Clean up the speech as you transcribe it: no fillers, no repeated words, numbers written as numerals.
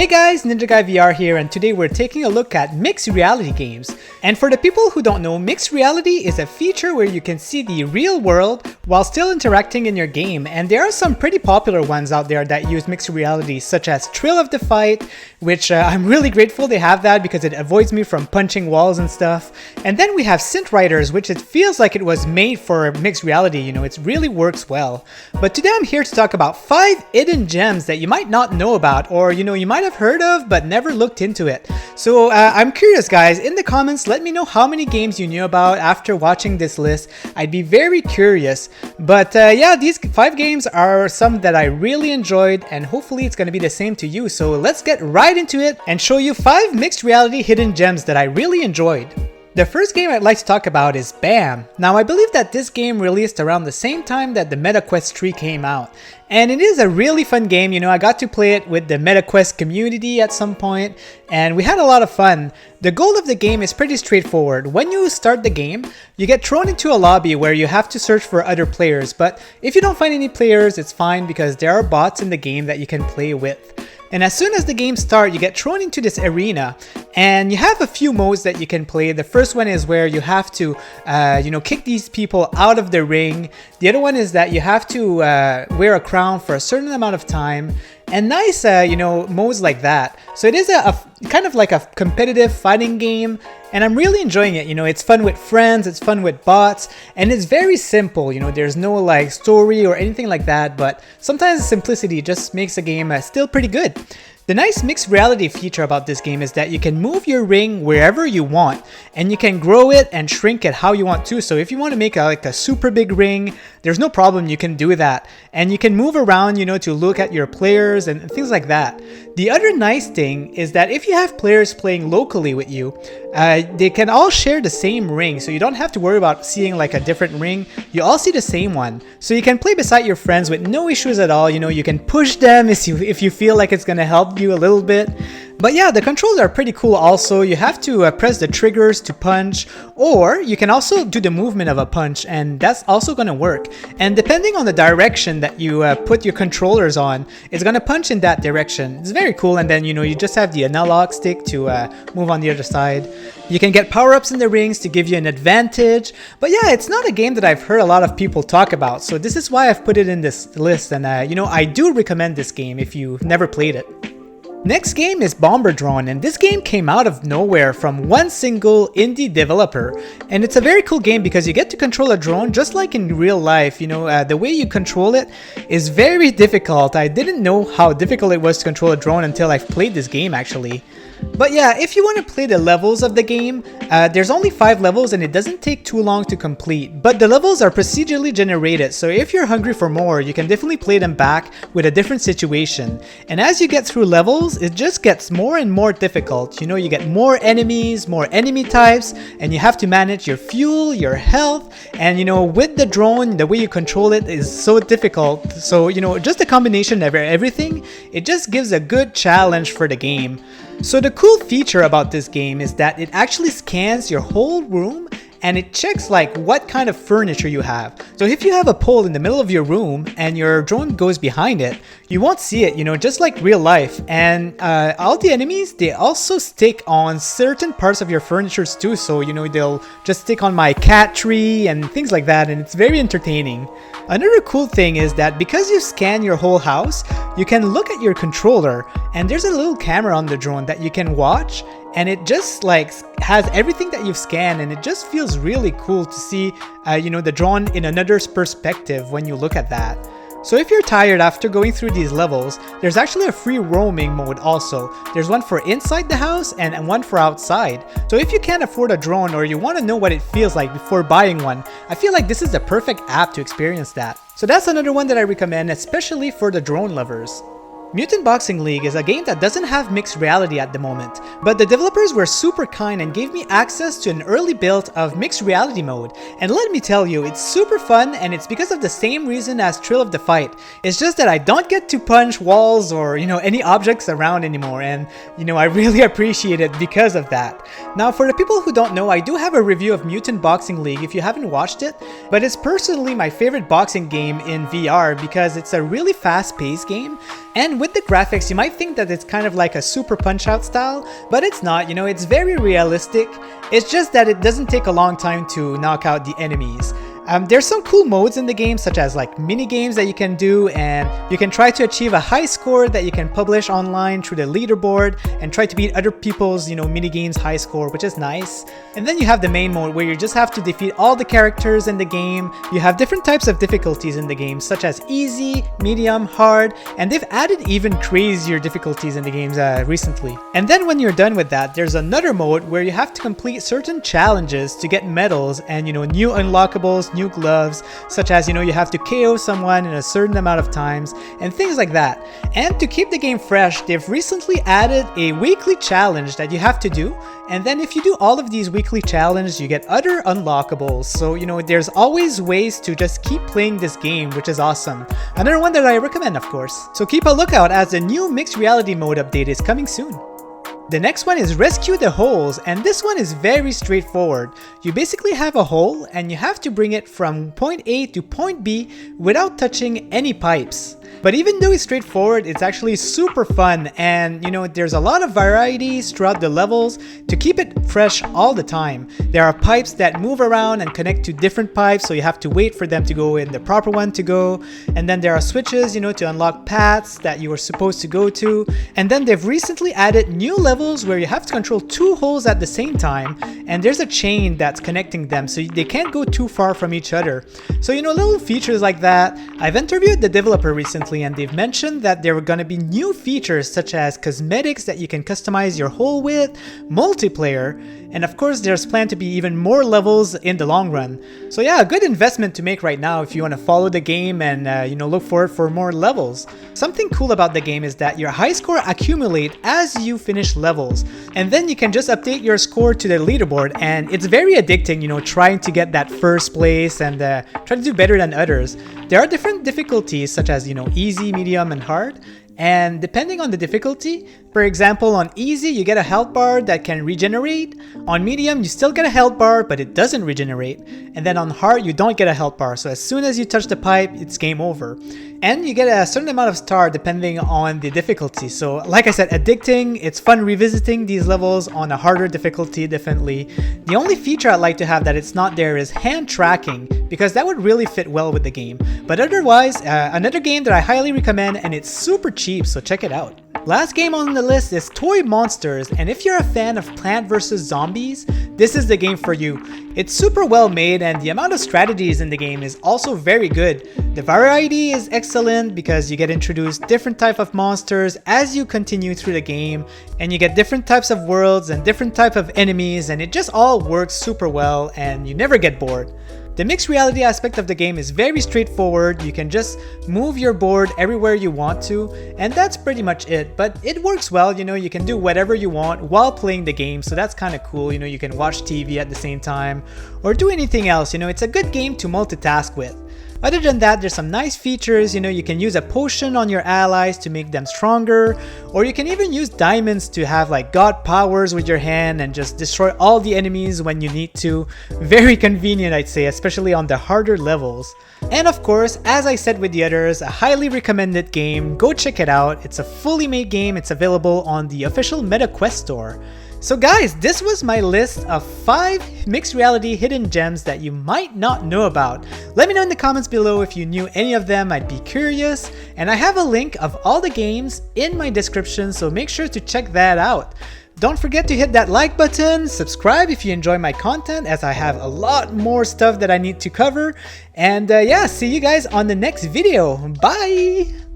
Hey guys, NinjaGuyVR here, and today we're taking a look at mixed reality games. And for the people who don't know, mixed reality is a feature where you can see the real world while still interacting in your game. And there are some pretty popular ones out there that use mixed reality, such as Thrill of the Fight, which I'm really grateful they have that because it avoids me from punching walls and stuff. And then we have Synth Riders, which it feels like it was made for mixed reality, it really works well. But today I'm here to talk about 5 hidden gems that you might not know about, or you might have heard of but never looked into it. So I'm curious guys, in the comments let me know how many games you knew about after watching this list. I'd be very curious. But yeah, these 5 games are some that I really enjoyed, and hopefully it's going to be the same to you. So let's get right into it and show you 5 mixed reality hidden gems that I really enjoyed. The first game I'd like to talk about is BAM! Now I believe that this game released around the same time that the MetaQuest 3 came out. And it is a really fun game, I got to play it with the MetaQuest community at some point, and we had a lot of fun. The goal of the game is pretty straightforward. When you start the game, you get thrown into a lobby where you have to search for other players, but if you don't find any players, it's fine because there are bots in the game that you can play with. And as soon as the game starts, you get thrown into this arena, and you have a few modes that you can play. The first one is where you have to, kick these people out of the ring. The other one is that you have to wear a crown for a certain amount of time, and nice, modes like that. So it is a kind of like a competitive fighting game, and I'm really enjoying it. It's fun with friends, it's fun with bots, and it's very simple. There's no like story or anything like that, but sometimes simplicity just makes a game still pretty good. The nice mixed reality feature about this game is that you can move your ring wherever you want, and you can grow it and shrink it how you want to. So if you want to make like a super big ring, there's no problem, you can do that. And you can move around, to look at your players and things like that. The other nice thing is that if you have players playing locally with you, they can all share the same ring, so you don't have to worry about seeing like a different ring. You all see the same one. So you can play beside your friends with no issues at all. You can push them if you feel like it's going to help you a little bit. But yeah, the controls are pretty cool also. You have to press the triggers to punch, or you can also do the movement of a punch, and that's also going to work. And depending on the direction that you put your controllers on, it's going to punch in that direction. It's very cool. And then you just have the analog stick to move on the other side. You can get power-ups in the rings to give you an advantage. But yeah, it's not a game that I've heard a lot of people talk about, so this is why I've put it in this list. And I do recommend this game if you've never played it. Next game is Bomber Drone, and this game came out of nowhere from one single indie developer. And it's a very cool game because you get to control a drone just like in real life. The way you control it is very difficult. I didn't know how difficult it was to control a drone until I've played this game actually. But yeah, if you want to play the levels of the game, there's only 5 levels and it doesn't take too long to complete. But the levels are procedurally generated, so if you're hungry for more, you can definitely play them back with a different situation. And as you get through levels, it just gets more and more difficult. You get more enemies, more enemy types, and you have to manage your fuel, your health, and with the drone, the way you control it is so difficult. So just a combination of everything, it just gives a good challenge for the game. So the cool feature about this game is that it actually scans your whole room, and it checks like what kind of furniture you have. So if you have a pole in the middle of your room and your drone goes behind it, you won't see it, just like real life. And all the enemies, they also stick on certain parts of your furniture too. So they'll just stick on my cat tree and things like that, and it's very entertaining. Another cool thing is that because you scan your whole house, you can look at your controller, and there's a little camera on the drone that you can watch, and it just like has everything that you've scanned, and it just feels really cool to see the drone in another perspective when you look at that. So if you're tired after going through these levels, there's actually a free roaming mode also. There's one for inside the house and one for outside. So if you can't afford a drone, or you want to know what it feels like before buying one, I feel like this is the perfect app to experience that. So that's another one that I recommend, especially for the drone lovers. Mutant Boxing League is a game that doesn't have mixed reality at the moment, but the developers were super kind and gave me access to an early build of mixed reality mode. And let me tell you, it's super fun, and it's because of the same reason as Thrill of the Fight. It's just that I don't get to punch walls or any objects around anymore, and I really appreciate it because of that. Now for the people who don't know, I do have a review of Mutant Boxing League if you haven't watched it, but it's personally my favorite boxing game in VR because it's a really fast-paced game, and with the graphics, you might think that it's kind of like a Super Punch-Out style, but it's not, you know, it's very realistic. It's just that it doesn't take a long time to knock out the enemies. There's some cool modes in the game, such as like mini games that you can do, and you can try to achieve a high score that you can publish online through the leaderboard and try to beat other people's, you know, mini games high score, which is nice. And then you have the main mode where you just have to defeat all the characters in the game. You have different types of difficulties in the game, such as easy, medium, hard, and they've added even crazier difficulties in the games recently. And then when you're done with that, there's another mode where you have to complete certain challenges to get medals and, you know, new unlockables, new gloves, such as, you know, you have to KO someone in a certain amount of times and things like that. And to keep the game fresh, they've recently added a weekly challenge that you have to do, and then if you do all of these weekly challenges, you get other unlockables. So, you know, there's always ways to just keep playing this game, which is awesome. Another one that I recommend, of course. So keep a lookout as the new mixed reality mode update is coming soon. The next one is Rescue the Holes, and this one is very straightforward. You basically have a hole and you have to bring it from point A to point B without touching any pipes. But even though it's straightforward, it's actually super fun, and you know, there's a lot of varieties throughout the levels to keep it fresh all the time. There are pipes that move around and connect to different pipes, so you have to wait for them to go in the proper one to go. And then there are switches, you know, to unlock paths that you were supposed to go to. And then they've recently added new levels where you have to control two holes at the same time, and there's a chain that's connecting them so they can't go too far from each other. So, you know, little features like that. I've interviewed the developer recently, and they've mentioned that there are going to be new features such as cosmetics that you can customize your hole with, multiplayer, and of course there's planned to be even more levels in the long run. So yeah, a good investment to make right now if you want to follow the game and you know, look forward for more levels. Something cool about the game is that your high score accumulate as you finish levels, and then you can just update your score to the leaderboard, and it's very addicting, you know, trying to get that first place and try to do better than others. There are different difficulties such as, you know, easy, medium, and hard. And depending on the difficulty, for example, on easy you get a health bar that can regenerate, on medium you still get a health bar but it doesn't regenerate, and then on hard you don't get a health bar, so as soon as you touch the pipe it's game over. And you get a certain amount of star depending on the difficulty. So like I said, addicting, it's fun revisiting these levels on a harder difficulty, definitely. The only feature I'd like to have that it's not there is hand tracking, because that would really fit well with the game. But otherwise, another game that I highly recommend, and it's super cheap, so check it out. Last game on the list is Toy Monsters, and if you're a fan of Plant vs. Zombies, this is the game for you. It's super well made, and the amount of strategies in the game is also very good. The variety is excellent because you get introduced different type of monsters as you continue through the game, and you get different types of worlds and different type of enemies, and it just all works super well and you never get bored. The mixed reality aspect of the game is very straightforward. You can just move your board everywhere you want to, and that's pretty much it. But it works well, you know, you can do whatever you want while playing the game, so that's kind of cool. You know, you can watch TV at the same time or do anything else. You know, it's a good game to multitask with. Other than that, there's some nice features. You know, you can use a potion on your allies to make them stronger, or you can even use diamonds to have like god powers with your hand and just destroy all the enemies when you need to. Very convenient, I'd say, especially on the harder levels. And of course, as I said with the others, a highly recommended game. Go check it out. It's a fully made game. It's available on the official MetaQuest store. So guys, this was my list of 5 mixed reality hidden gems that you might not know about. Let me know in the comments below if you knew any of them. I'd be curious. And I have a link of all the games in my description, so make sure to check that out. Don't forget to hit that like button, subscribe if you enjoy my content, as I have a lot more stuff that I need to cover. And yeah, see you guys on the next video. Bye!